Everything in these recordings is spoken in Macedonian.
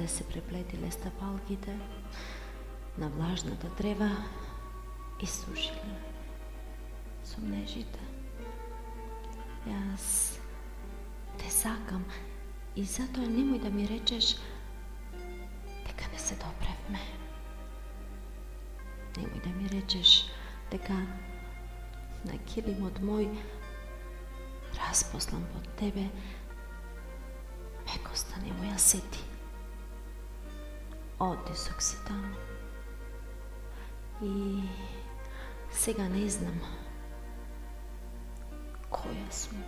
каде се преплетиле стапалките на влажната трева и сушиле сумнежите. Јас те сакам и затоа немој да ми речеш дека не се допревме. Немој да ми речеш дека на килимот мој распослан под тебе мекоста не му ја сети. Отисок си таму. И сега не знам која сум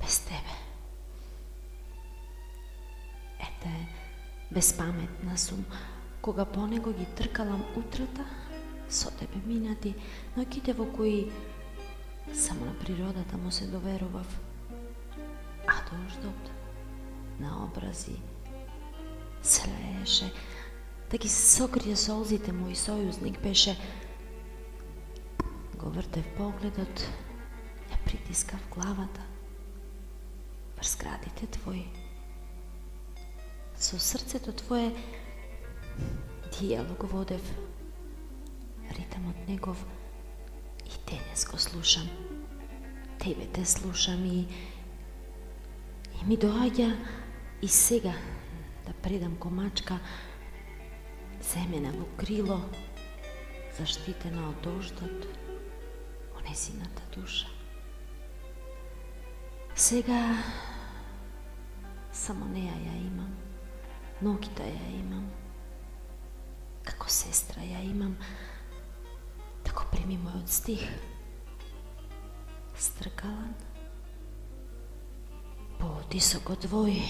без тебе. Ете, безпаметна сум, кога по него ги тркалам утрата, со тебе минати, ноќите во кои само на природата му се доверував, а дождот на образи се лееше, да ги сокрие солзите мој сојузник беше. Го вртев погледот, ја притискав главата врз градите твои. Со срцето твое дијалог водев, ритамот негов и денес го слушам. Тебе те слушам и ми доаѓа и сега да предам комачка земена во крило, заштитена од дождот, онезината душа. Сега само неја ја имам, ногите ја имам, како сестра ја имам, да го прими мојот стих. Стркалан по отисокот твој,